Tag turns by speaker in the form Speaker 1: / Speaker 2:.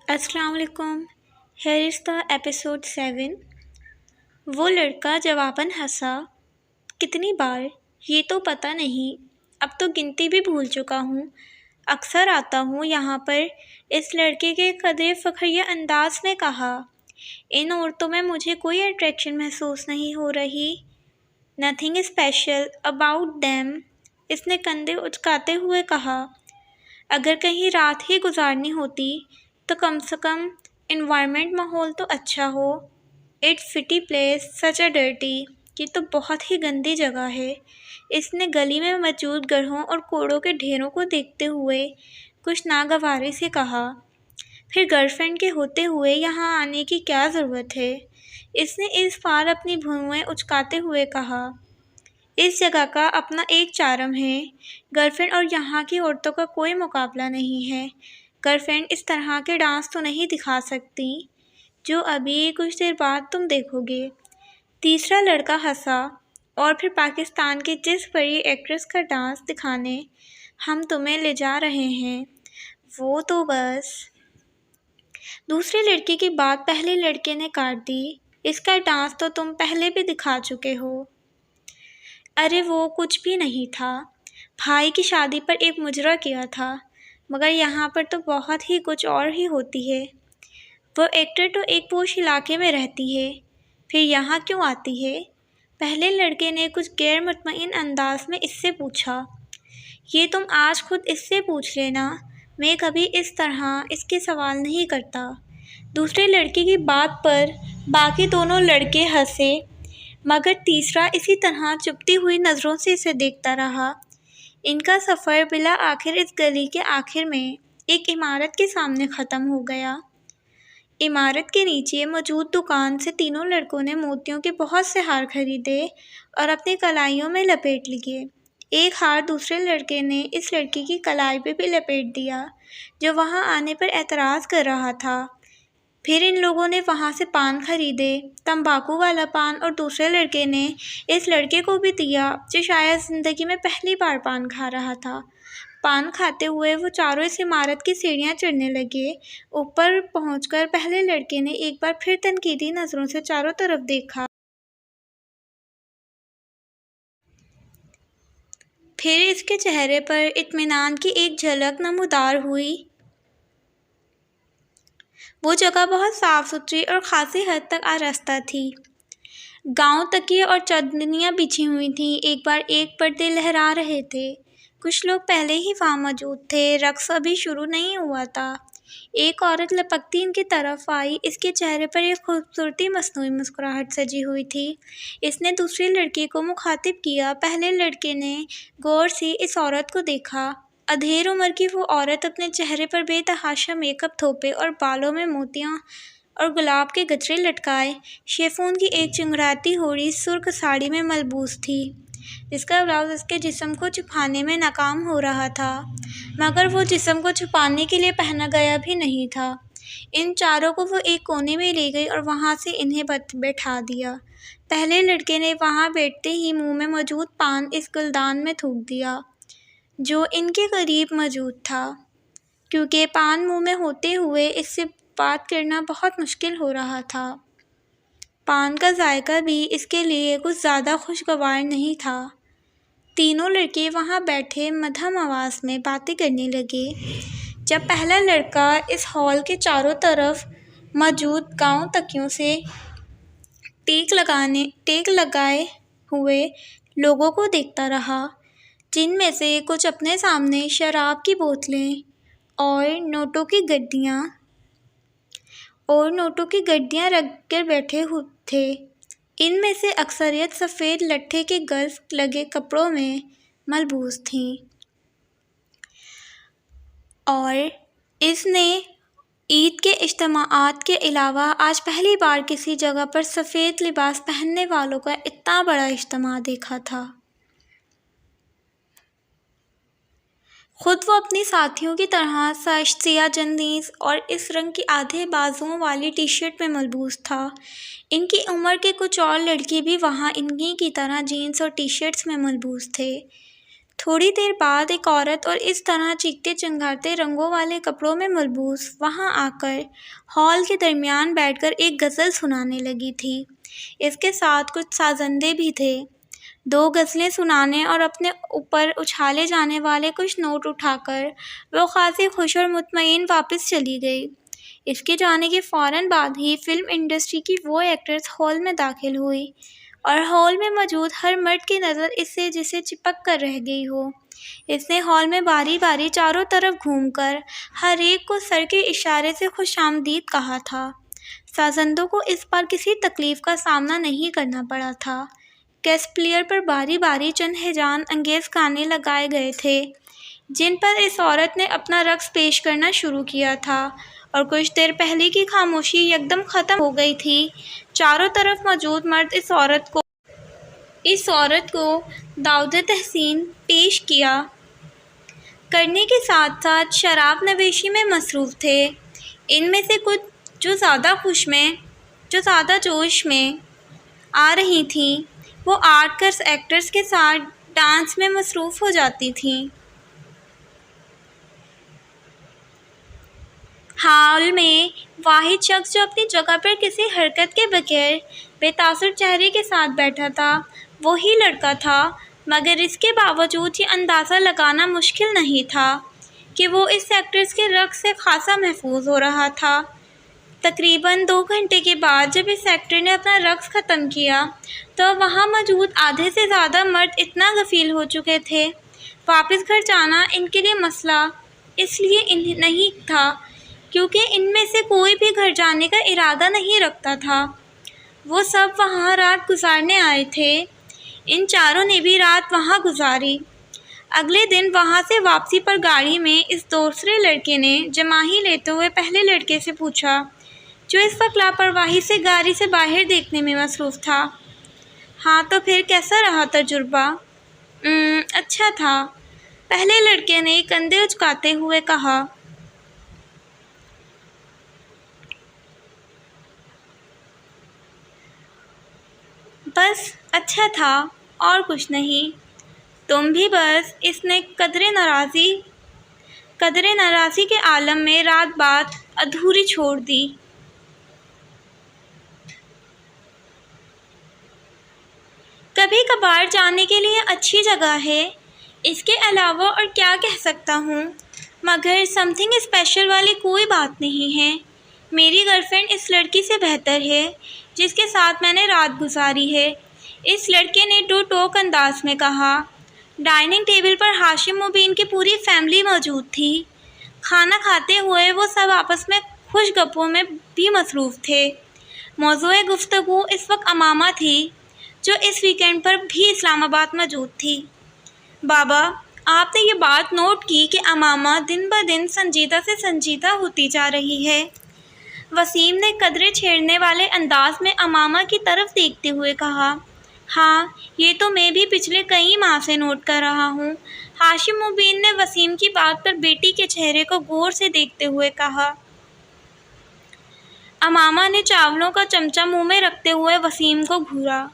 Speaker 1: अस्सलाम वालेकुम। Here is the episode 7। वो लड़का जवाबन हंसा, कितनी बार ये तो पता नहीं, अब तो गिनती भी भूल चुका हूँ। अक्सर आता हूँ यहाँ पर। इस लड़के के कदरे फ़ख्रिया अंदाज में कहा। इन औरतों में मुझे कोई अट्रैक्शन महसूस नहीं हो रही। नथिंग स्पेशल अबाउट देम, इसने कंधे उचकाते हुए कहा। अगर कहीं रात ही गुजारनी होती तो कम से कम इन्वायरमेंट माहौल तो अच्छा हो। It's city place such a dirty, ये तो बहुत ही गंदी जगह है। इसने गली में मौजूद गड्ढों और कूड़ों के ढेरों को देखते हुए कुछ नागवारे से कहा। फिर गर्लफ्रेंड के होते हुए यहाँ आने की क्या ज़रूरत है? इसने इस बार अपनी भुएं उचकाते हुए कहा। इस जगह का अपना एक चार्म है। गर्लफ्रेंड और यहाँ की औरतों का कोई मुकाबला नहीं है। गर्लफ्रेंड इस तरह के डांस तो नहीं दिखा सकती जो अभी कुछ देर बाद तुम देखोगे। तीसरा लड़का हंसा और फिर पाकिस्तान की जिस बड़ी एक्ट्रेस का डांस दिखाने हम तुम्हें ले जा रहे हैं वो तो बस। दूसरे लड़के की बात पहले लड़के ने काट दी। इसका डांस तो तुम पहले भी दिखा चुके हो। अरे वो कुछ भी नहीं था। भाई की शादी पर एक मुजरा किया था, मगर यहाँ पर तो बहुत ही कुछ और ही होती है। वो एक्टर तो एक पोश इलाके में रहती है, फिर यहाँ क्यों आती है? पहले लड़के ने कुछ गैर मुतमईन अंदाज में इससे पूछा। ये तुम आज खुद इससे पूछ लेना, मैं कभी इस तरह इसके सवाल नहीं करता। दूसरे लड़के की बात पर बाकी दोनों लड़के हंसे, मगर तीसरा इसी तरह चुभती हुई नज़रों से इसे देखता रहा। इनका सफ़र बिला आखिर इस गली के आखिर में एक इमारत के सामने ख़त्म हो गया। इमारत के नीचे मौजूद दुकान से तीनों लड़कों ने मोतियों के बहुत से हार खरीदे और अपनी कलाइयों में लपेट लिए। एक हार दूसरे लड़के ने इस लड़की की कलाई पे भी लपेट दिया, जो वहाँ आने पर एतराज़ कर रहा था। फिर इन लोगों ने वहाँ से पान खरीदे, तंबाकू वाला पान, और दूसरे लड़के ने इस लड़के को भी दिया जो शायद ज़िंदगी में पहली बार पान खा रहा था। पान खाते हुए वो चारों इस इमारत की सीढ़ियाँ चढ़ने लगे। ऊपर पहुंचकर पहले लड़के ने एक बार फिर तनकीदी नज़रों से चारों तरफ देखा। फिर इसके चेहरे पर इत्मीनान की एक झलक नमूदार हुई। वो जगह बहुत साफ़ सुथरी और खासी हद तक आरास्ता थी। गांव तकिए और चादनियाँ बिछी हुई थीं। एक बार एक पर्दे लहरा रहे थे। कुछ लोग पहले ही वहाँ मौजूद थे। रक़्स अभी शुरू नहीं हुआ था। एक औरत लपकती इनकी तरफ आई। इसके चेहरे पर एक खूबसूरती मस्नूई मुस्कुराहट सजी हुई थी। इसने दूसरे लड़के को मुखातिब किया। पहले लड़के ने गौर से इस औरत को देखा। अधेड़ उम्र की वो औरत अपने चेहरे पर बेतहाशा मेकअप थोपे और बालों में मोतियाँ और गुलाब के गजरे लटकाए शेफून की एक चिंगड़ाती होड़ी सुर्ख साड़ी में मलबूस थी, जिसका ब्लाउज उसके जिस्म को छुपाने में नाकाम हो रहा था, मगर वो जिस्म को छुपाने के लिए पहना गया भी नहीं था। इन चारों को वो एक कोने में ले गई और वहाँ से इन्हें बैठा दिया। पहले लड़के ने वहाँ बैठते ही मुंह में मौजूद पान इस गुलदान में थूक दिया, जो इनके करीब मौजूद था। क्योंकि पान मुंह में होते हुए इससे बात करना बहुत मुश्किल हो रहा था। पान का जायका भी इसके लिए कुछ ज़्यादा खुशगवार नहीं था। तीनों लड़के वहाँ बैठे मध्यम आवाज़ में बातें करने लगे। जब पहला लड़का इस हॉल के चारों तरफ मौजूद गांव तकियों से टेक लगाए हुए लोगों को देखता रहा, जिनमें से कुछ अपने सामने शराब की बोतलें और नोटों की गड्डियाँ रख कर बैठे थे। इनमें से अक्सरियत सफ़ेद लट्ठे के गल्फ लगे कपड़ों में मलबूस थीं। और इसने ईद के इज्तिमाआत के अलावा आज पहली बार किसी जगह पर सफ़ेद लिबास पहनने वालों का इतना बड़ा इज्तिमा देखा था। खुद वो अपनी साथियों की तरह सियाह जंदीस और इस रंग की आधे बाजुओं वाली टी शर्ट में मलबूस था। इनकी उम्र के कुछ और लड़के भी वहाँ इन्हीं की तरह जीन्स और टी शर्ट्स में मलबूस थे। تھوڑی دیر بعد ایک عورت اور اس طرح چیختے چنگھاڑتے رنگوں والے کپڑوں میں ملبوس وہاں آ کر ہال کے درمیان بیٹھ کر ایک غزل سنانے لگی تھی۔ اس کے ساتھ کچھ سازندے بھی تھے۔ 2 غزلیں سنانے اور اپنے اوپر اچھالے جانے والے کچھ نوٹ اٹھا کر وہ خاصی خوش اور مطمئن واپس چلی گئی۔ اس کے جانے کے فوراً بعد ہی فلم انڈسٹری کی وہ ایکٹریس ہال میں داخل ہوئی اور ہال میں موجود ہر مرد کی نظر اس سے جسے چپک کر رہ گئی ہو۔ اس نے ہال میں باری باری چاروں طرف گھوم کر ہر ایک کو سر کے اشارے سے خوش آمدید کہا تھا۔ سازندوں کو اس بار کسی تکلیف کا سامنا نہیں کرنا پڑا تھا۔ گیسٹ پلیئر پر باری باری چند ہیجان انگیز گانے لگائے گئے تھے جن پر اس عورت نے اپنا رقص پیش کرنا شروع کیا تھا اور کچھ دیر پہلے کی خاموشی یکدم ختم ہو گئی تھی۔ چاروں طرف موجود مرد اس عورت کو دعوت تحسین پیش کیا کرنے کے ساتھ ساتھ شراب نوشی میں مصروف تھے۔ ان میں سے کچھ جو زیادہ جوش میں آ رہی تھیں وہ ایکٹرز کے ساتھ ڈانس میں مصروف ہو جاتی تھیں۔ ہال میں واحد شخص جو اپنی جگہ پر کسی حرکت کے بغیر بے تاثر چہرے کے ساتھ بیٹھا تھا وہی لڑکا تھا، مگر اس کے باوجود یہ اندازہ لگانا مشکل نہیں تھا کہ وہ اس ایکٹریس کے رقص سے خاصا محظوظ ہو رہا تھا۔ تقریباً 2 گھنٹے کے بعد جب اس ایکٹر نے اپنا رقص ختم کیا تو وہاں موجود آدھے سے زیادہ مرد اتنا غفیل ہو چکے تھے۔ واپس گھر جانا ان کے لیے مسئلہ اس لیے نہیں تھا کیونکہ ان میں سے کوئی بھی گھر جانے کا ارادہ نہیں رکھتا تھا۔ وہ سب وہاں رات گزارنے آئے تھے۔ ان چاروں نے بھی رات وہاں گزاری۔ اگلے دن وہاں سے واپسی پر گاڑی میں اس دوسرے لڑکے نے جماہی لیتے ہوئے پہلے لڑکے سے پوچھا جو اس وقت لاپرواہی سے گاڑی سے باہر دیکھنے میں مصروف تھا، ہاں تو پھر کیسا رہا تجربہ؟ اچھا تھا، پہلے لڑکے نے کندھے اچکاتے ہوئے کہا۔ بس اچھا تھا اور کچھ نہیں، تم بھی بس۔ اس نے قدرے ناراضی کے عالم میں بات ادھوری چھوڑ دی۔ کبھی کبھار جانے کے لیے اچھی جگہ ہے، اس کے علاوہ اور کیا کہہ سکتا ہوں، مگر سم تھنگ اسپیشل والی کوئی بات نہیں ہے۔ میری گرل فرینڈ اس لڑکی سے بہتر ہے جس کے ساتھ میں نے رات گزاری ہے، اس لڑکے نے ٹو ٹوک انداز میں کہا۔ ڈائننگ ٹیبل پر ہاشم مبین کی پوری فیملی موجود تھی۔ کھانا کھاتے ہوئے وہ سب آپس میں خوش گپوں میں بھی مصروف تھے۔ موضوع گفتگو اس وقت امامہ تھی جو اس ویکینڈ پر بھی اسلام آباد موجود تھی۔ بابا، آپ نے یہ بات نوٹ کی کہ امامہ دن بدن سنجیدہ سے سنجیدہ ہوتی جا رہی ہے؟ وسیم نے قدرے چھیڑنے والے انداز میں امامہ کی طرف دیکھتے ہوئے کہا۔ ہاں، یہ تو میں بھی پچھلے کئی ماہ سے نوٹ کر رہا ہوں، ہاشم مبین نے وسیم کی بات پر بیٹی کے چہرے کو غور سے دیکھتے ہوئے کہا۔ امامہ نے چاولوں کا چمچہ منہ میں رکھتے ہوئے وسیم کو گھورا۔